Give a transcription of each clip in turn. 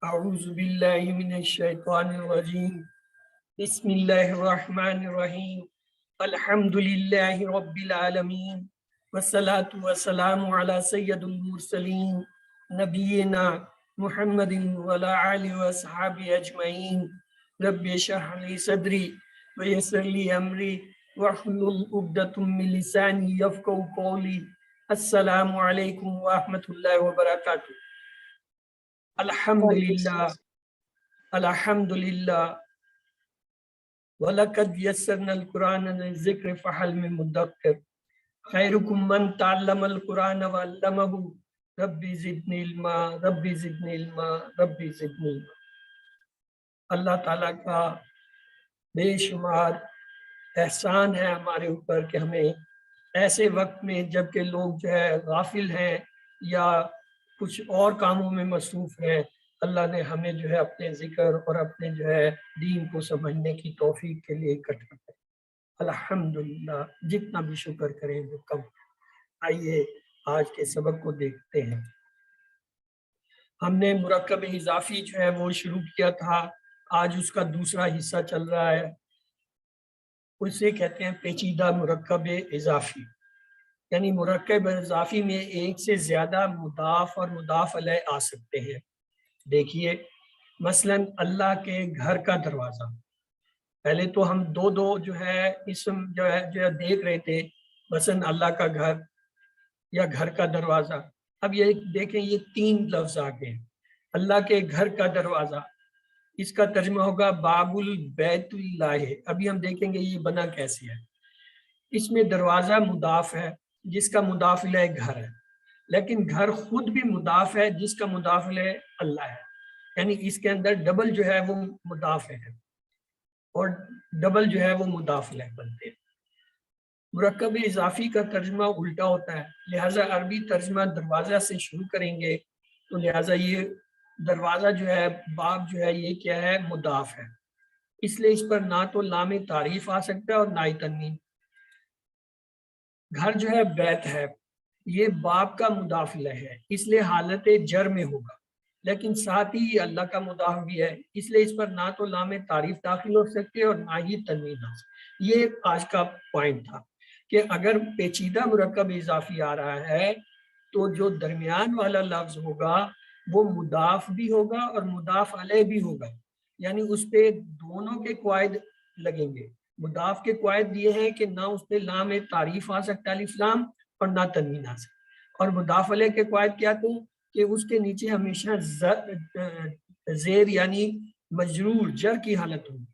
اعوذ باللہ من الشیطان الرجیم بسم اللہ الرحمن الرحیم الحمدللہ رب العالمین والصلاة والسلام علی سید المرسلین نبینا محمد وعلی آلہ وصحبہ اجمعین رب اشرح لی صدری ویسر لی امری واحلل عقدۃ من لسانی یفقہوا قولی السلام علیکم ورحمۃ اللہ وبرکاتہ۔ الحمدللہ الحمدللہ وَلَقَدْ يَسَّرْنَا الْقُرْآنَ لِلذِّكْرِ فَهَلْ مِن مُّدَّكِرٍ خَيْرُكُم مَّن تَعَلَّمَ الْقُرْآنَ وَعَلَّمَهُ رَبِّ زِدْنِي عِلْمًا رَبِّ زِدْنِی عِلْمًا رَبِّ زِدْنِی عِلْمًا۔ اللہ تعالیٰ کا بے شمار احسان ہے ہمارے اوپر کہ ہمیں ایسے وقت میں جب کہ لوگ جو ہے غافل ہیں یا کچھ اور کاموں میں مصروف ہیں، اللہ نے ہمیں جو ہے اپنے ذکر اور اپنے جو ہے دین کو سمجھنے کی توفیق کے لیے اکٹھا کریں۔ الحمدللہ، جتنا بھی شکر کریں وہ کم۔ آئیے آج کے سبق کو دیکھتے ہیں۔ ہم نے مرکب اضافی جو ہے وہ شروع کیا تھا، آج اس کا دوسرا حصہ چل رہا ہے، اسے کہتے ہیں پیچیدہ مرکب اضافی۔ یعنی مرکب اضافی میں ایک سے زیادہ مضاف اور مضاف علیہ آ سکتے ہیں۔ دیکھیے مثلا اللہ کے گھر کا دروازہ، پہلے تو ہم دو جو ہے اسم جو ہے دیکھ رہے تھے، مثلا اللہ کا گھر یا گھر کا دروازہ۔ اب یہ دیکھیں یہ تین لفظ آ گئے۔ اللہ کے گھر کا دروازہ، اس کا ترجمہ ہوگا باب البیت اللہ۔ ابھی ہم دیکھیں گے یہ بنا کیسے ہے۔ اس میں دروازہ مضاف ہے جس کا مضاف الیہ گھر ہے، لیکن گھر خود بھی مضاف ہے جس کا مضاف الیہ اللہ ہے، یعنی اس کے اندر ڈبل جو ہے وہ مضاف ہے اور ڈبل جو ہے وہ مضاف الیہ بنتے ہیں۔ مرکب اضافی کا ترجمہ الٹا ہوتا ہے، لہٰذا عربی ترجمہ دروازہ سے شروع کریں گے تو لہٰذا یہ دروازہ جو ہے باب جو ہے یہ کیا ہے، مضاف ہے، اس لیے اس پر نہ تو لام تعریف آ سکتا ہے اور نہ ہی تنوین۔ گھر جو ہے بیت ہے، یہ باب کا مضاف الیہ ہے، اس لیے حالت جر میں ہوگا، لیکن ساتھ ہی اللہ کا مضاف بھی ہے، اس لیے اس پر نہ تو لام تعریف داخل ہو سکتی ہے اور نہ ہی تنوین آ سکتی۔ یہ آج کا پوائنٹ تھا کہ اگر پیچیدہ مرکب اضافی آ رہا ہے تو جو درمیان والا لفظ ہوگا وہ مضاف بھی ہوگا اور مضاف علیہ بھی ہوگا، یعنی اس پہ دونوں کے قواعد لگیں گے۔ مضاف کے قواعد یہ ہیں کہ نہ اس پہ لام تعریف آ سکتا الف لام اور نہ تنوین آ سکتا، اور مضاف علیہ کے قواعد کیا تھے کہ اس کے نیچے ہمیشہ زیر یعنی مجرور جر کی حالت ہوگی،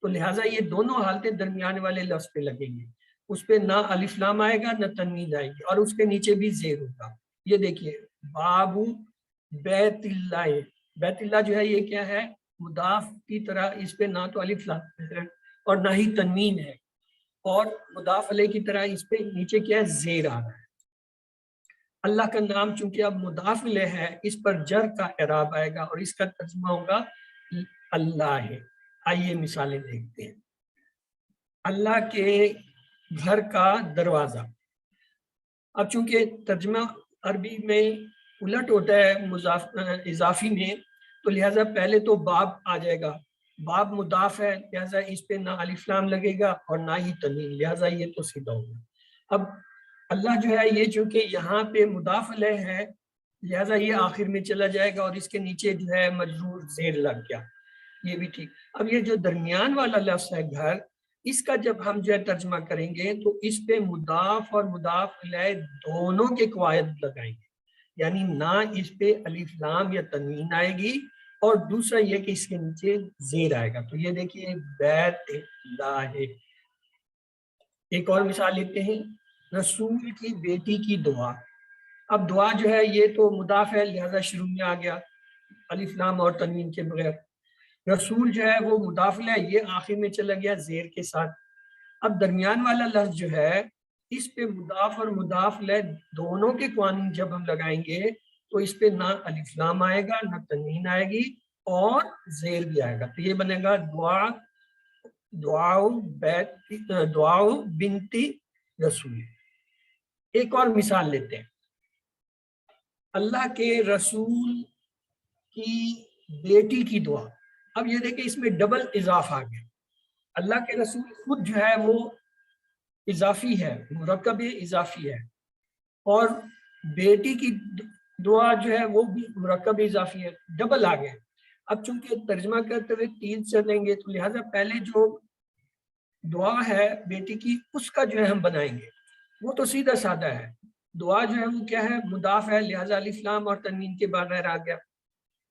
تو لہٰذا یہ دونوں حالتیں درمیان والے لفظ پہ لگیں گے، اس پہ نہ الف لام آئے گا نہ تنوین آئے گی، اور اس کے نیچے بھی زیر ہوگا۔ یہ دیکھیے باب بیت اللہ، بیت اللہ جو ہے یہ کیا ہے، مضاف کی طرح اس پہ نہ تو الف لام ہے اور نہ ہی تنوین ہے، اور مضاف علیہ کی طرح اس پہ نیچے کیا ہے، زیر آ رہا ہے۔ اللہ کا نام چونکہ اب مضاف الیہ ہے، اس پر جر کا اعراب آئے گا اور اس کا ترجمہ ہوگا اللہ ہے۔ آئیے مثالیں دیکھتے ہیں۔ اللہ کے گھر کا دروازہ، اب چونکہ ترجمہ عربی میں الٹ ہوتا ہے مضاف اضافی میں، تو لہٰذا پہلے تو باب آ جائے گا، باب مضاف ہے لہٰذا اس پہ نہ الف لام لگے گا اور نہ ہی تنوین، لہٰذا یہ تو سیدھا ہوگا۔ اب اللہ جو ہے یہ چونکہ یہاں پہ مضاف علیہ ہے لہٰذا یہ آخر میں چلا جائے گا اور اس کے نیچے جو ہے مجرور زیر لگ گیا، یہ بھی ٹھیک۔ اب یہ جو درمیان والا لفظ ہے گھر، اس کا جب ہم جو ہے ترجمہ کریں گے تو اس پہ مضاف اور مضاف الیہ دونوں کے قواعد لگائیں گے، یعنی نہ اس پہ الف لام یا تنوین آئے گی، اور دوسرا یہ کہ اس کے نیچے زیر آئے گا۔ تو یہ دیکھیے بیت اللہ۔ ایک اور مثال لیتے ہیں، رسول کی بیٹی کی دعا۔ اب دعا جو ہے یہ تو مضاف ہے لہذا شروع میں آ گیا الف لام اور تنوین کے بغیر، رسول جو ہے وہ مضاف ہے، یہ آخر میں چلا گیا زیر کے ساتھ۔ اب درمیان والا لفظ جو ہے اس پہ مضاف اور مضاف الیہ دونوں کے قوانین جب ہم لگائیں گے تو اس پہ نہ الف لام آئے گا نہ تنوین آئے گی اور زیر بھی آئے گا، تو یہ بنے گا دعا بنتی رسول۔ ایک اور مثال لیتے ہیں، اللہ کے رسول کی بیٹی کی دعا. اب یہ دیکھیں اس میں ڈبل اضافہ آ گیا. اللہ کے رسول خود جو ہے وہ اضافی ہے, مرکب اضافی ہے, اور بیٹی کی دعا جو ہے وہ بھی مرکب اضافی ہے, ڈبل آ گیا. اب چونکہ ترجمہ کرتے ہوئے 3 چلیں گے تو لہٰذا پہلے جو دعا ہے بیٹی کی اس کا جو ہے ہم بنائیں گے, وہ تو سیدھا سادہ ہے. دعا جو ہے وہ کیا ہے, مضاف ہے, لہٰذا الف لام اور تنوین کے بغیر آ گیا,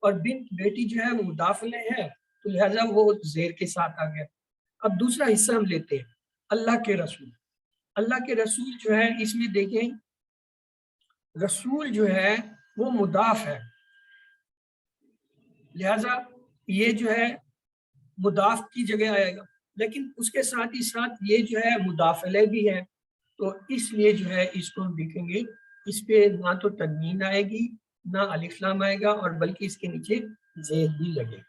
اور بنت بیٹی جو ہے مضاف الیہ ہے تو لہٰذا وہ زیر کے ساتھ آ گیا. اب دوسرا حصہ ہم لیتے ہیں, اللہ کے رسول. اللہ کے رسول جو ہے اس میں دیکھیں رسول جو ہے وہ مضاف ہے, لہذا یہ جو ہے مضاف کی جگہ آئے گا, لیکن اس کے ساتھ ہی ساتھ یہ جو ہے مضاف الیہ بھی ہے, تو اس لیے جو ہے اس کو ہم دیکھیں گے اس پہ نہ تو تنوین آئے گی نہ الف لام آئے گا, اور بلکہ اس کے نیچے زیر بھی لگے گا.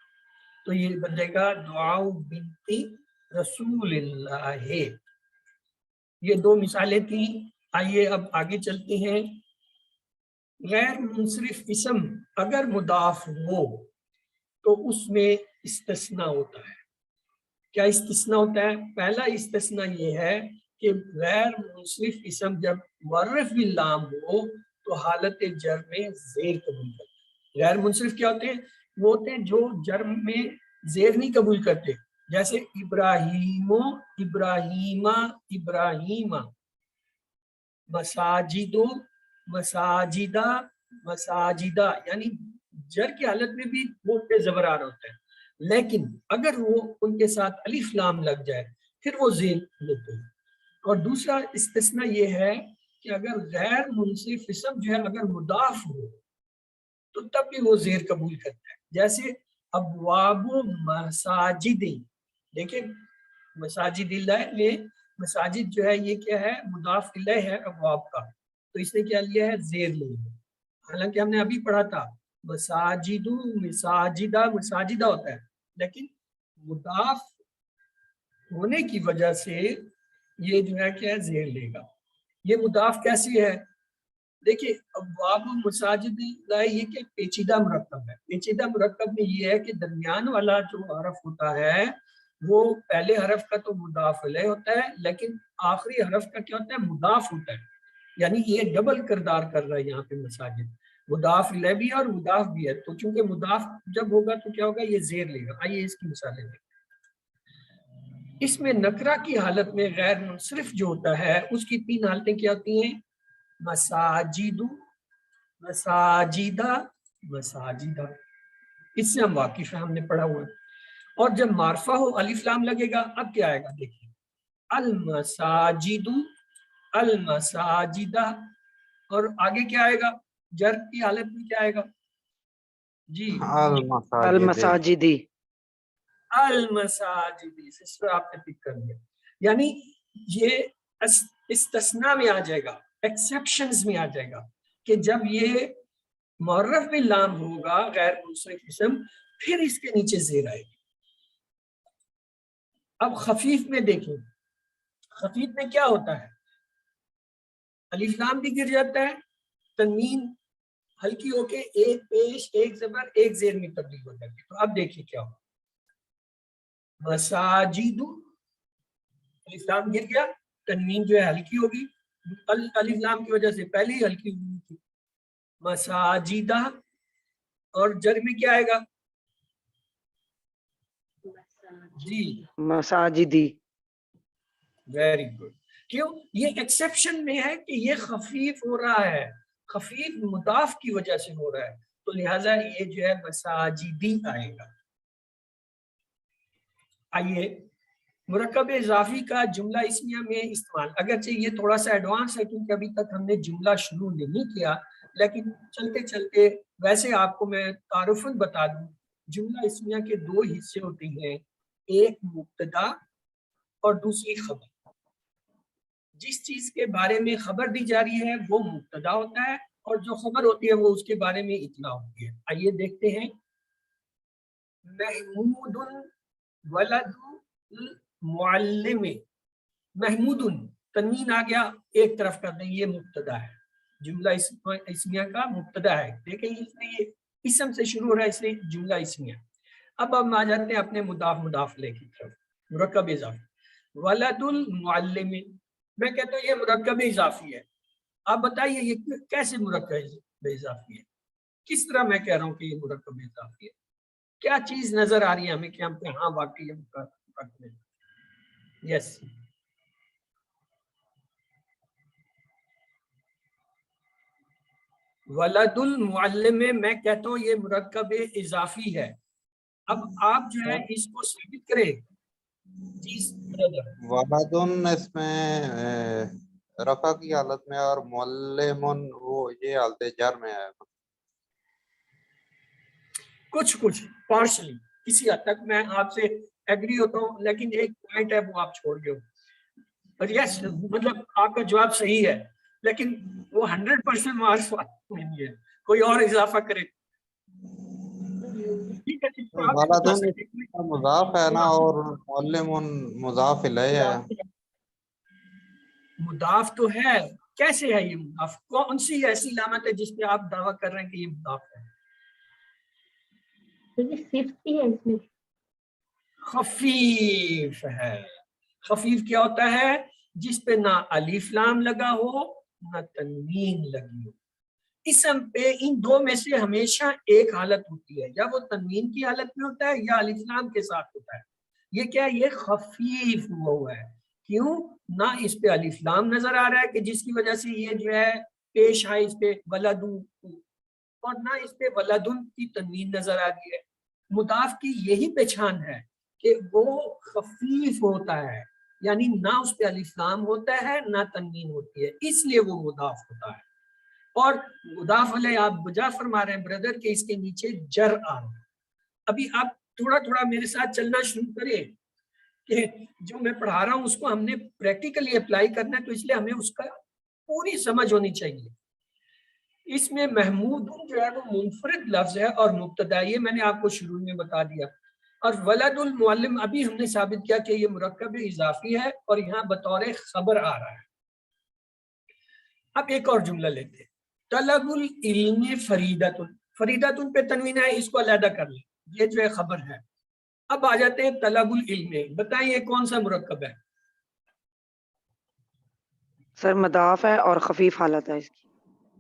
تو یہ بنے گا دعا بنت رسول اللہ. یہ 2 مثالیں تھیں. آئیے اب آگے چلتے ہیں. غیر منصرف اسم اگر مضاف ہو تو اس میں استثناء ہوتا ہے. کیا استثناء ہوتا ہے؟ پہلا استثناء یہ ہے کہ غیر منصرف اسم جب معرف باللام ہو تو حالت جر میں زیر قبول کرتے ہیں. غیر منصرف کیا ہوتے ہیں؟ وہ ہوتے ہیں جو جر میں زیر نہیں قبول کرتے, جیسے ابراہیم, ابراہیمہ, ابراہیمہ, مساجد, مساجدہ, مساجدہ, یعنی جر کی حالت میں بھی وہ پہ زبر آ رہا ہوتا ہے, لیکن اگر وہ ان کے ساتھ الف لام لگ جائے پھر وہ زیر لیتے ہیں. اور دوسرا استثناء یہ ہے کہ اگر غیر منصرف اسم جو ہے اگر مضاف ہو تو تب بھی وہ زیر قبول کرتا ہے, جیسے ابواب مساجد. دیکھیں مساجد اللہ میں مساجد جو ہے یہ کیا ہے, مضاف الیہ ہے ابواب کا, تو اس نے کیا لیا ہے, زیر لے لیا. حالانکہ ہم نے ابھی پڑھا تھا مساجد, مساجدہ, مساجدہ ہوتا ہے, لیکن مضاف ہونے کی وجہ سے یہ جو ہے کیا ہے, زیر لے گا. یہ مضاف کیسی ہے؟ دیکھیے ابواب مساجد اللہ یہ کہ پیچیدہ مرکب ہے. پیچیدہ مرکب میں یہ ہے کہ درمیان والا جو حرف ہوتا ہے وہ پہلے حرف کا تو مضاف الیہ ہوتا ہے, لیکن آخری حرف کا کیا ہوتا ہے, مضاف ہوتا ہے. یعنی یہ ڈبل کردار کر رہا ہے یہاں پہ مساجد, مضاف الیہ بھی ہے اور مضاف بھی ہے. تو چونکہ مضاف جب ہوگا تو کیا ہوگا, یہ زیر لے گا. آئیے اس کی مثالیں دیکھیں. اس میں نکرہ کی حالت میں غیر منصرف جو ہوتا ہے اس کی 3 حالتیں کیا ہوتی ہیں, مساجد, مساجدہ, مساجدہ. اس سے ہم واقف ہیں, ہم نے پڑھا ہوا ہے. اور جب معرفہ ہو الف لام لگے گا, اب کیا آئے گا دیکھیں, المساجد, المساجدہ, اور آگے کیا آئے گا, جر کی حالت میں کیا آئے گا, جی المساجدی, المساجدی. سسٹر آپ نے پک کر دیا. یعنی یہ استثناء میں آ جائے گا, ایکسیپشنز میں آ جائے گا کہ جب یہ معرف باللام ہوگا غیر منصرف اسم پھر اس کے نیچے زیر آئے گی. اب خفیف میں دیکھیں, خفیف میں کیا ہوتا ہے, الف لام بھی گر جاتا ہے, تنوین ہلکی ہو کے ایک پیش ایک زبر ایک زیر میں تبدیل ہو جاتی ہے. تو اب دیکھیے کیا ہو, مساجد, الف لام گر گیا, تنوین جو ہے ہلکی ہوگی, الف لام کی وجہ سے پہلے ہی ہلکی ہوئی تھی. مساجدہ, اور جر میں کیا آئے گا, جی مساجدی. Very good. کیوں؟ یہ ایکسیپشن میں ہے کہ یہ خفیف ہو رہا ہے, خفیف مضاف کی وجہ سے ہو رہا ہے, تو لہٰذا یہ جو ہے مساجدی آئے گا. آئیے مرکب اضافی کا جملہ اسمیہ میں استعمال. اگرچہ یہ تھوڑا سا ایڈوانس ہے کیونکہ ابھی تک ہم نے جملہ شروع نہیں کیا, لیکن چلتے چلتے ویسے آپ کو میں تعارفاً بتا دوں, جملہ اسمیہ کے 2 حصے ہوتے ہیں, ایک مبتدا اور دوسری خبر. جس چیز کے بارے میں خبر دی جا رہی ہے وہ مبتدا ہوتا ہے, اور جو خبر ہوتی ہے وہ اس کے بارے میں اطلاع ہوتی ہے. آئیے دیکھتے ہیں, محمود ولد المعلم. محمود, تنوین آ گیا, ایک طرف کر دیں, یہ مبتدا ہے, جملہ اسمیہ کا مبتدا ہے. دیکھیں اس میں یہ اسم سے شروع ہو رہا ہے اس لیے جملہ اسمیہ۔ اب ہم آ جاتے ہیں اپنے مضاف مضاف الیہ کی طرف، مرکب اضافی۔ ولد المعلم، میں کہتا ہوں یہ مرکب اضافی ہے، آپ بتائیے یہ کیسے مرکب اضافی ہے؟ کس طرح میں کہہ رہا ہوں کہ یہ مرکب اضافی ہے؟ کیا چیز نظر آ رہی ہے ہمیں کہ ہم کہ ہاں واقعی یہ مرکب ہے؟ یس، ولد المعلم میں کہتا ہوں یہ مرکب اضافی ہے۔ اب آپ جو ہے اس کو ثابت کریں۔ ولدن اس میں رفع کی حالت میں اور معلمن وہ یہ حالت جر میں ہے۔ کچھ پارشلی، کسی حد تک میں آپ سے ایگری ہوتا ہوں، لیکن ایک پوائنٹ ہے وہ آپ چھوڑ گئے ہو۔ اور یس، مطلب آپ کا جواب صحیح ہے، لیکن وہ 100% مارکس نہیں ہے، کوئی اور اضافہ کرے۔ ٹھیک ہے، تو آپ یہ بتا ولدن سکتے ہیں مضاف ہے نا، اور معلمن مضاف الیہ ہے۔ مضاف تو ہے، کیسے ہے یہ مضاف؟ کون سی ایسی علامت ہے جس پہ آپ دعویٰ کر رہے ہیں کہ یہ مضاف ہے؟ خفیف ہے۔ خفیف کیا ہوتا ہے؟ جس پہ نہ الف لام لگا ہو نہ تنوین لگی ہو۔ اسم پہ ان دو میں سے ہمیشہ ایک حالت ہوتی ہے، یا وہ تنوین کی حالت میں ہوتا ہے یا الف لام کے ساتھ ہوتا ہے۔ یہ کیا ہے؟ یہ خفیف ہوا ہے۔ کیوں؟ نہ اس پہ الف لام نظر آ رہا ہے کہ جس کی وجہ سے یہ جو ہے پیش آئے اس پہ ولدن، اور نہ اس پہ ولدن کی تنوین نظر آ رہی ہے۔ مضاف کی یہی پہچان ہے کہ وہ خفیف ہوتا ہے، یعنی نہ اس پہ الف لام ہوتا ہے نہ تنوین ہوتی ہے، اس لیے وہ مضاف ہوتا ہے۔ اور مضاف علیہ آپ بجا فرما رہے ہیں بردر کہ اس کے نیچے جر آ رہا ہے۔ ابھی آپ تھوڑا تھوڑا میرے ساتھ چلنا شروع کریں کہ جو میں پڑھا رہا ہوں اس کو ہم نے پریکٹیکلی اپلائی کرنا ہے، تو اس لیے ہمیں اس کا پوری سمجھ ہونی چاہیے۔ اس میں محمود جو ہے وہ منفرد لفظ ہے اور مبتدا، یہ میں نے آپ کو شروع میں بتا دیا۔ اور ولد المعلم ابھی ہم نے ثابت کیا کہ یہ مرکب اضافی ہے اور یہاں بطور خبر آ رہا ہے۔ اب ایک اور جملہ لیتے ہیں، طلب العلم فریدۃ، فریدۃ پہ تنوین ہے، اس کو علیحدہ کر لیں، یہ جو ہے خبر ہے۔ اب آ جاتے ہیں طلب العلم، بتائیں یہ کون سا مرکب ہے؟ سر مضاف ہے اور خفیف حالت ہے اس کی۔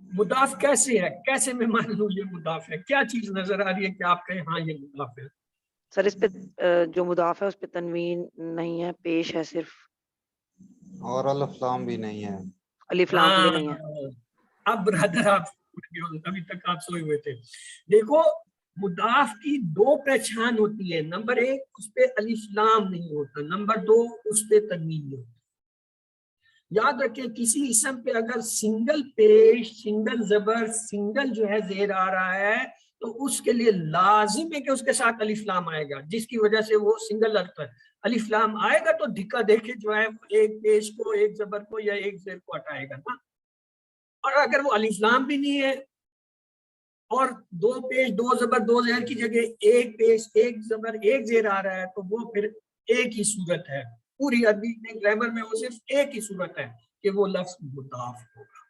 مضاف کیسے ہے؟ کیسے میں مان لوں یہ مضاف ہے؟ کیا چیز نظر آ رہی ہے کہ آپ کہیں ہاں یہ مضاف ہے؟ سر اس پہ جو مضاف ہے اس پہ تنوین نہیں ہے، پیش ہے صرف، اور الف لام بھی نہیں ہے۔ الف لام بھی نہیں ہے۔ اب برادر آپ ابھی تک آپ سوئے ہوئے تھے۔ دیکھو مضاف کی دو پہچان ہوتی ہے، نمبر ایک اس پہ الف لام نہیں ہوتا، نمبر دو اس پہ تنوین نہیں ہوتا۔ یاد رکھیں کسی اسم پہ اگر سنگل پیش، سنگل زبر، سنگل جو ہے زیر آ رہا ہے تو اس کے لیے لازم ہے کہ اس کے ساتھ الف لام آئے گا، جس کی وجہ سے وہ سنگل ہے۔ الف لام آئے گا تو دھکا دے کے جو ہے ایک پیش کو، ایک زبر کو یا ایک زیر کو ہٹائے گا نا۔ اور اگر وہ الف لام بھی نہیں ہے اور دو پیش دو زبر دو زیر کی جگہ ایک پیش ایک زبر ایک زیر آ رہا ہے تو وہ پھر ایک ہی صورت ہے، پوری عربی میں گرامر میں وہ صرف ایک ہی صورت ہے کہ وہ لفظ مضاف ہوگا۔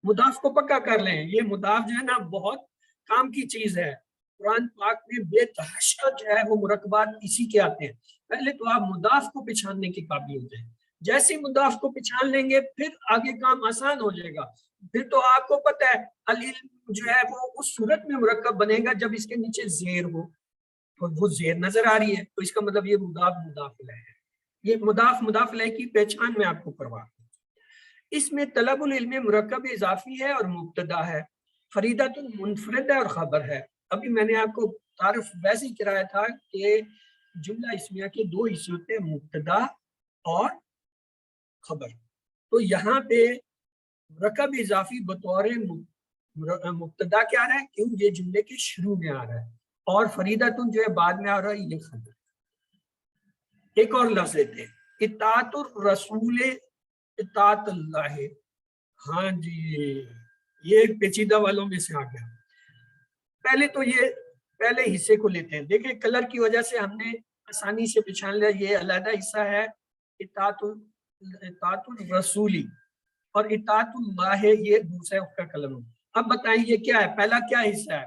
مضاف کو پکا کر لیں، یہ مضاف جو ہے نا بہت کام کی چیز ہے۔ قرآن پاک میں بے تحاشا جو ہے وہ مرکبات اسی کے آتے ہیں۔ پہلے تو آپ مضاف کو پہچاننے کے قابل ہو جائیں، جیسے مضاف کو پہچان لیں گے پھر آگے کام آسان ہو جائے گا۔ پھر تو آپ کو پتہ ہے العلم جو ہے وہ اس صورت میں مرکب بنے گا جب اس کے نیچے زیر ہو، تو وہ زیر نظر آ رہی ہے تو اس کا مطلب یہ مضاف مضاف الیہ ہے۔ یہ مضاف مضاف الیہ کی پہچان میں آپ کو کروا دوں۔ اس میں طلب العلم مرکب اضافی ہے اور مبتدا ہے، فریدۃ منفرد ہے اور خبر ہے۔ ابھی میں نے آپ کو تعارف ویسے ہی کرایا تھا کہ جملہ اسمیہ کے دو حصے ہوتے ہیں، مبتدا اور خبر۔ تو یہاں پہ مرکب اضافی بطور مبتدا کیا آ رہا ہے؟ کیوں یہ جملے کے شروع میں آ رہا ہے، اور فریدۃ جو ہے بعد میں آ رہا ہے، یہ خبر۔ ایک اور لفظ لیتے ہیں، اطاعت الرسول اطاعت اللہ۔ ہاں جی، یہ پیچیدہ والوں میں سے آ گیا۔ پہلے تو یہ پہلے حصے کو لیتے ہیں، دیکھیں کلر کی وجہ سے ہم نے آسانی سے پہچان لیا یہ علیحدہ حصہ ہے اطاعت الرسولی، اور اطاعت اللہ یہ دوسرا اس کا کلر ہو۔ اب بتائیں یہ کیا ہے؟ پہلا کیا حصہ ہے؟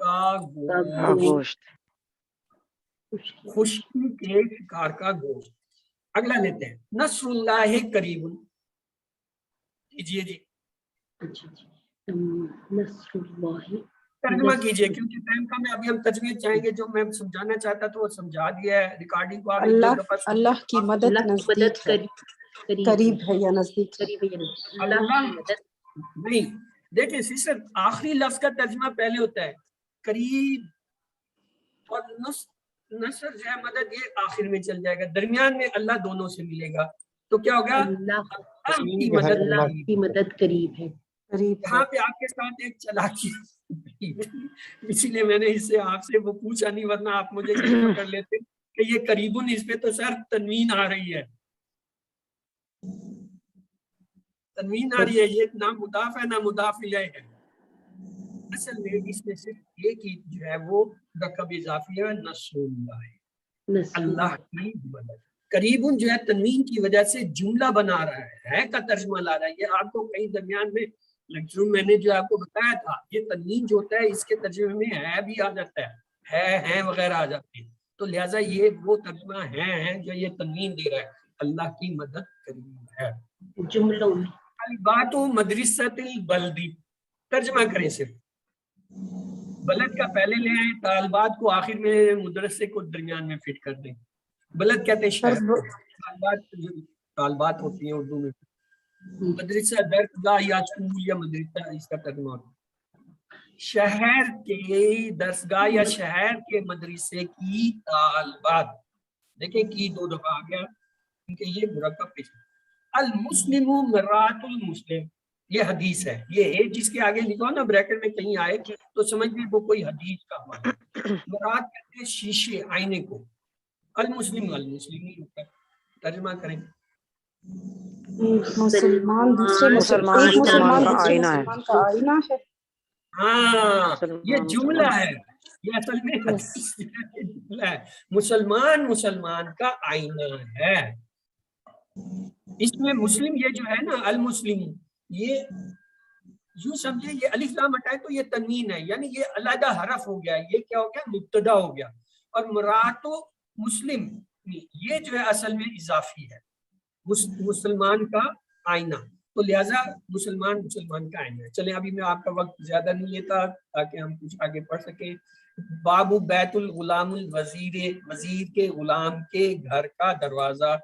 کا گوشت، خشکی کے شکار کا گوشت۔ اگلا لیتے ہیں، نصر اللہ قریب، کیجیے جی، اچھا جی، نصر اللہ، ترجمہ کیجیے کیونکہ ٹائم کم ہے، ابھی ہم ترجمے چاہیں گے، جو میں سمجھانا چاہتا تھا وہ سمجھا دیا ہے، ریکارڈنگ کو آپ ایک دو دفعہ سن، اللہ کی مدد اللہ کی مدد نزدیک ہے، قریب ہے یا نزدیک ہے؟ قریب ہے یا نہیں؟ اللہ کی مدد نہیں دیکھیں سسٹر، آخری لفظ کا ترجمہ پہلے ہوتا ہے، قریب، اور نصر جو ہے مدد یہ آخر میں چل جائے گا، درمیان میں اللہ دونوں سے ملے گا، تو کیا ہوگا؟ اللہ اللہ کی مدد اللہ کی مدد قریب ہے۔ قریب ہے۔ یہاں پہ آپ کے ساتھ ایک چالاکی، اسی لیے میں نے اس سے آپ سے وہ پوچھا نہیں، ورنہ آپ مجھے یہ پکڑ لیتے کہ یہ قریباً، اس پہ تو سر تنوین آ رہی ہے، تنوین آ رہی ہے، یہ نہ مضاف ہے نہ مضاف الیہ ہے، اصل میں اس میں صرف ایک ہی جو ہے وہ رقب اضافی ہے، نصر اللہ، نصر اللہ کی مدد۔ قریباً جو ہے تنوین کی وجہ سے جملہ بنا رہا ہے کا ترجمہ لا رہا ہے، یہ آپ کو کئی درمیان میں لیکچر میں نے جو آپ کو بتایا تھا، یہ تنوین جو ہوتا ہے اس کے ترجمے میں ہے بھی آ جاتا ہے ہیں وغیرہ آ جاتے ہیں، تو لہٰذا یہ وہ ترجمہ ہے جو یہ تنوین دے رہا ہے، اللہ کی مدد قریب ہے۔ جملوں میں البات مدرسۃ البلدی، ترجمہ کریں صرف، بلد کا پہلے لے آئیں، طالبات کو آخر میں، مدرسے کو درمیان میں فٹ کر دیں، بلد کہتے ہیں شہر کو، طالبات ہوتی ہیں اردو میں، مدرسہ درسگاہ یا اسکول یا مدرسہ اس کا ترجمہ ہوتا ہے، شہر کے درسگاہ یا شہر کے مدرسے کی طالبات، دیکھیں کی دو دفعہ آ گیا کیونکہ یہ مرکب پیش ہے۔ المسلم مرآت المسلم، یہ حدیث ہے، یہ ہے جس کے آگے لکھو نا بریکٹ میں کہیں آئے تو سمجھ لیں وہ کوئی حدیث کا حوالہ ہے، مراد کہتے ہیں شیشے، آئینے کو، المسلم المسلمی، ترجمہ کریں۔ مسلمان دوسرے مسلمان ایک مسلمان کا دوسرے آئینہ ہے، مسلمان کا آئینہ ہے۔ ہاں یہ مسلمان جملہ ہے، یہ اصل میں حدیث جملہ ہے، مسلمان مسلمان کا آئینہ ہے، اس میں مسلم یہ جو ہے نا المسلم، یہ یوں سمجھے یہ الف لام ہٹائے تو یہ تنوین ہے، یعنی یہ علیحدہ حرف ہو گیا، یہ کیا ہو گیا؟ مبتدا ہو گیا، اور مراد مسلم یہ جو ہے اصل میں اضافی ہے، مسلمان کا آئینہ، تو لہٰذا مسلمان مسلمان کا آئینہ ہے۔ چلیں ابھی میں آپ کا وقت زیادہ نہیں لیتا تاکہ ہم کچھ آگے پڑھ سکیں۔ باب بیت الغلام الوزیر، وزیر کے غلام کے گھر کا دروازہ،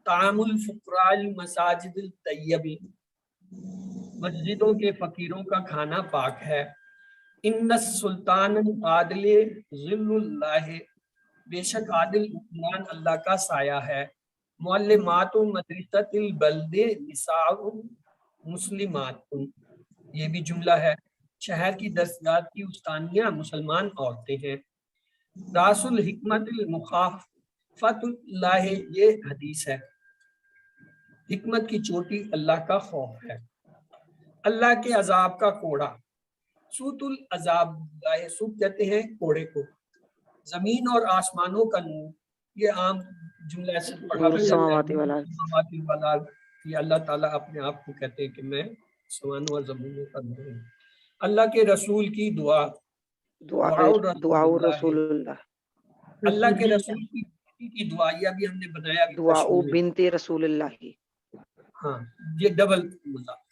طعام الفقراء المساجد الطیب، مسجدوں کے فقیروں کا کھانا پاک ہے، ان السلطان عادل ظل اللہ، بے شک عادل حکمران اللہ کا سایہ ہے، معلمات مدرسۃ البلد نساء مسلمات، یہ بھی جملہ ہے، شہر کی درسگاہ کی استانیاں مسلمان عورتیں ہیں، راس الحکمت المخافت اللہ، یہ حدیث ہے، حکمت کی چوٹی اللہ کا خوف ہے، اللہ کے عذاب کا کوڑا، سوت العذاب اللہ، سوت کہتے ہیں کوڑے کو، زمین اور آسمانوں کا نور، یہ عام جملہ سے پڑھا السماوات والارض، یہ اللہ تعالیٰ اپنے آپ کو کہتے ہیں کہ میں آسمانوں اور زمینوں کا نور ہوں، اللہ کے رسول کی دعا، دعا رسول اللہ، اللہ کے رسول کی دعا، یہ ابھی ہم نے بنایا بھی دعا بنت رسول اللہ، ہاں یہ ڈبل مضاف۔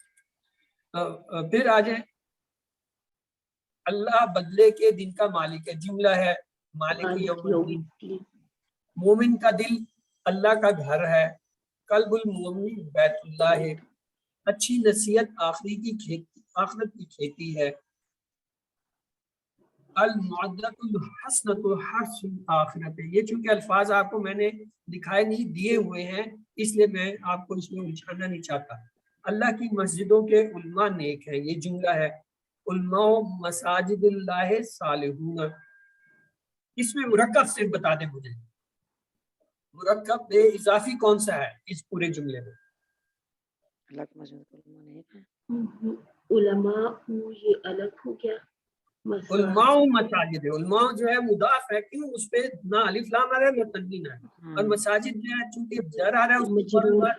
پھر آ جائیں، اللہ بدلے کے دن کا مالک ہے، جملہ ہے، مالک یوم الدین، مومن کا دل اللہ کا گھر ہے، قلب المومن بیت اللہ ہے، اچھی نصیحت آخرت کی کھیتی ہے، المعدۃ الحسنۃ حرث الآخرت، یہ چونکہ الفاظ آپ کو میں نے دکھائے نہیں، دیے ہوئے ہیں، اس لیے میں آپ کو اس میں الجھانا نہیں چاہتا۔ اللہ کی مسجدوں کے علماء نیک ہیں، یہ جملہ ہے، علماء مساجد اللہ صالحون، اس میں مرکب سے بتا دیں مجھے، مرکب بے اضافی کون سا ہے اس پورے جملے میں؟ اللہ کی مسجد کے علماء نیک ہیں، علماء یہ الگ ہو گیا، علماء مساجد ہے، علماء جو ہے مضاف ہے، کیوں اس پہ نہ الف لام آ رہا ہے نہ تنوین ہے، اور مساجد جو ہے چونکہ جر آ رہا ہے اس مجرور،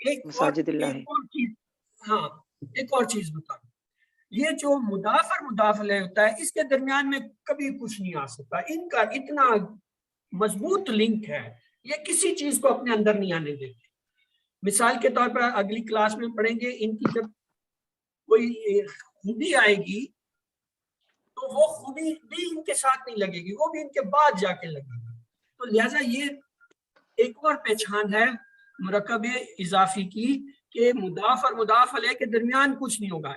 ایک مساجد اللہ ہے، اور چیز، ہاں ایک اور چیز بتا دوں، یہ جو مضاف اور مضاف الیہ ہوتا ہے اس کے درمیان میں کبھی کچھ نہیں آ سکتا. ان کا اتنا مضبوط لنک ہے، یہ کسی چیز کو اپنے اندر نہیں آنے دیتے. مثال کے طور پر اگلی کلاس میں پڑھیں گے، ان کی جب کوئی خوبی آئے گی تو وہ خوبی بھی ان کے ساتھ نہیں لگے گی، وہ بھی ان کے بعد جا کے لگے گی. تو لہٰذا یہ ایک اور پہچان ہے مرکب اضافی کی کہ مضاف اور مضاف علیہ کے درمیان کچھ نہیں ہوگا.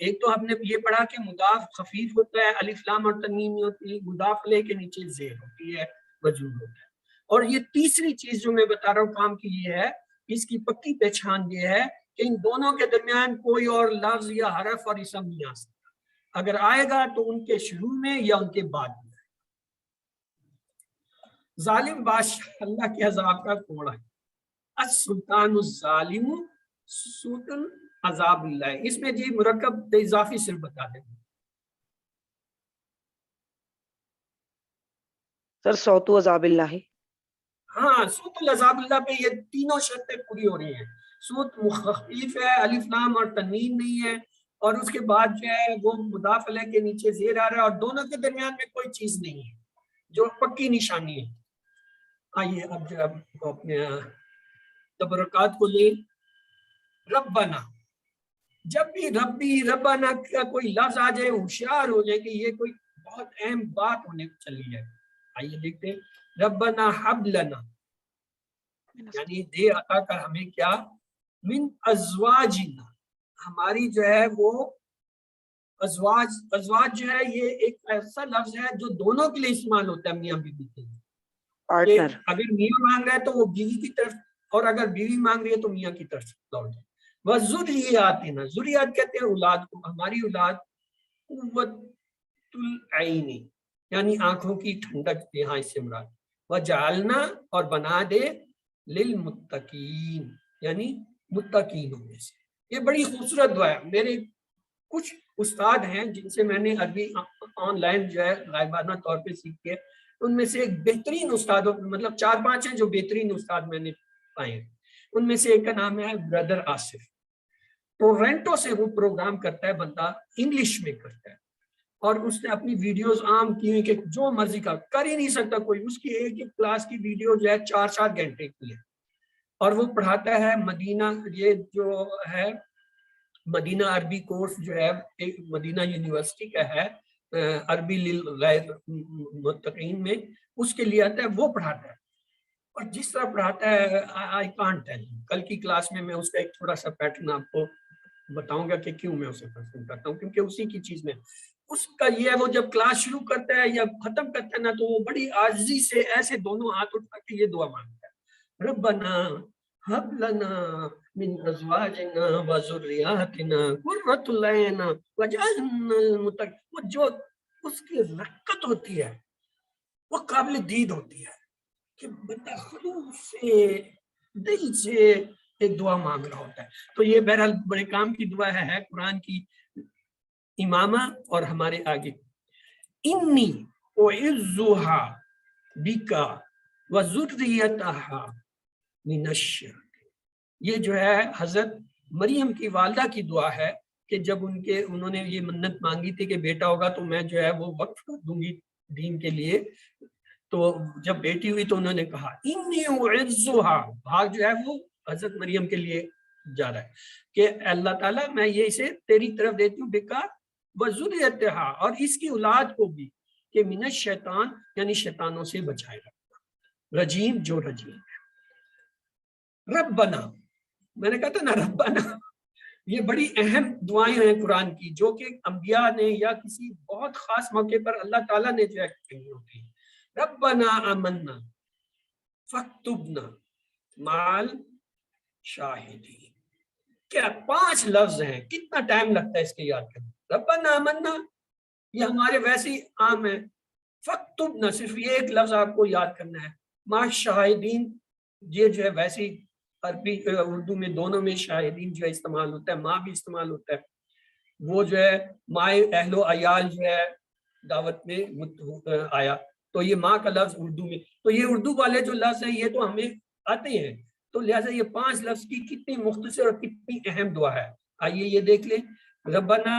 ایک تو ہم نے یہ پڑھا کہ مضاف خفیف ہوتا ہے، الف لام اور تنوین نہیں ہوتی، مضاف علیہ کے نیچے زیر ہوتی ہے، وجود ہوتا ہے. اور یہ تیسری چیز جو میں بتا رہا ہوں کام کی یہ ہے، اس کی پکی پہچان یہ ہے کہ ان دونوں کے درمیان کوئی اور لفظ یا حرف اور اسم نہیں آ سکتا. اگر آئے گا تو ان کے شروع میں یا ان کے بعد میں. ظالم بادشاہ اللہ کے عذاب کا کوڑا ہے. السلطان الظالم سلطان عذاب اللہ. اس میں جی مرکب اضافی صرف بتا دیں. سر صوت عذاب اللہ. ہاں، صوت العذاب اللہ پہ یہ تینوں شرطیں پوری ہو رہی ہیں. صوت مخفف ہے، الف لام اور تنوین نہیں ہے، اور اس کے بعد جو ہے وہ مضاف علیہ کے نیچے زیر آ رہا ہے، اور دونوں کے درمیان میں کوئی چیز نہیں ہے جو پکی نشانی ہے. آئیے اب جو اپنے تبرکات کو لیں. ربنا، جب بھی ربی ربنا کا کوئی لفظ آ جائے ہوشیار ہو جائے کہ یہ کوئی بہت اہم بات ہونے چلی ہے. آئیے دیکھتے ہیں. ربنا حب لنا، یعنی دے عطا کر ہمیں کیا، من ازواجنا، ہماری جو ہے وہ ازواج. ازواج جو ہے یہ ایک ایسا لفظ ہے جو دونوں کے لیے استعمال ہوتا ہے، میاں بیوی کے لیے. اگر میاں مانگ رہا ہے تو وہ بیوی کی طرف، اور اگر بیوی مانگ رہی ہے تو میاں کی طرف لوٹ جائے. وذریاتنا، ذریات کہتے ہیں اولاد کو، ہماری اولاد. قوت العین، یعنی آنکھوں کی ٹھنڈک، یہاں اس سے مراد. وجعلنا، اور بنا دے، للمتقین، یعنی متقینوں میں سے. یہ بڑی خوبصورت دعا ہے. میرے کچھ استاد ہیں جن سے میں نے عربی آن لائن جو ہے غائبانہ طور پہ سیکھی ہے، ان میں سے ایک بہترین استاد، مطلب 4-5 ہیں جو بہترین استاد میں نے پائے ہیں. ان میں سے ایک کا نام ہے بردر آصف. ٹورنٹو سے وہ پروگرام کرتا ہے بندہ، انگلش میں کرتا ہے، اور اس نے اپنی ویڈیوز عام کی ہوئی کہ جو مرضی کا کر ہی نہیں سکتا کوئی. اس کی ایک ایک کلاس کی ویڈیو جو ہے 4-4 گھنٹے کی ہے، اور وہ پڑھاتا ہے مدینہ، یہ جو ہے مدینہ عربی کورس جو ہے ایک مدینہ یونیورسٹی کا ہے، عربی للغیر متقین میں، اس کے لیے آتا ہے، وہ پڑھاتا ہے. اور جس طرح پڑھاتا ہے آئی کانٹ ٹیل. کل کی کلاس میں اس کا ایک تھوڑا سا پیٹرن آپ کو بتاؤں گا کہ کیوں میں اسے پسند کرتا ہوں، کیونکہ اسی کی چیز میں اس کا یہ ہے، وہ جب کلاس شروع کرتا ہے یا ختم کرتا ہے نا، تو وہ بڑی عاجزی سے ایسے دونوں ہاتھ اٹھا کے یہ دعا مانگتا ہے. ربنا حب لنا من ازواجنا وذریاتنا قرۃ اعین واجعلنا للمتقین. وہ جو اس کی رقت ہوتی ہے وہ قابل دید ہوتی ہے کہ بندہ خلوص سے دل سے ایک دعا مانگ رہا ہوتا ہے. تو یہ بہرحال بڑے کام کی دعا ہے قرآن کی امامہ. اور ہمارے آگے انی اعوذھا بک وذریتھا من الشرک، یہ جو ہے حضرت مریم کی والدہ کی دعا ہے کہ جب انہوں نے یہ منت مانگی تھی کہ بیٹا ہوگا تو میں جو ہے وہ وقف کر دوں گی دین کے لیے. تو جب بیٹی ہوئی تو انہوں نے کہا انی اعوذھا، بھاگ جو ہے وہ حضرت مریم کے لیے جا رہا ہے کہ اللہ تعالیٰ میں یہ اسے تیری طرف دیتی ہوں، بکا وذریتھا، اور اس کی اولاد کو بھی، کہ من الشیطان، یعنی شیطانوں سے بچائے رکھنا، رجیم جو رجیم ہے. ربنا، میں نے کہا تھا نا ربنا، یہ بڑی اہم دعائیں ہیں قرآن کی جو کہ انبیاء نے یا کسی بہت خاص موقع پر اللہ تعالیٰ نے جو ہے کہی ہوتی ہیں. ربنا آمنا فاکتبنا مع شاہدین. کیا 5 لفظ ہیں، کتنا ٹائم لگتا ہے اس کے یاد کرنے. ربنا آمنا یہ ہمارے ویسے ہی عام ہے. فاکتبنا صرف یہ ایک لفظ آپ کو یاد کرنا ہے. مع شاہدین یہ جو ہے ویسے ہی عربی اردو میں دونوں میں شاہدین جو ہے استعمال ہوتا ہے، ماں بھی استعمال ہوتا ہے. وہ جو ہے مائے اہل و عیال جو ہے دعوت میں آیا، تو یہ ماں کا لفظ اردو میں، تو یہ اردو والے جو لفظ ہیں یہ تو ہمیں آتے ہیں، تو لہٰذا یہ 5 لفظ کی کتنی مختصر اور کتنی اہم دعا ہے. آئیے یہ دیکھ لیں. ربنا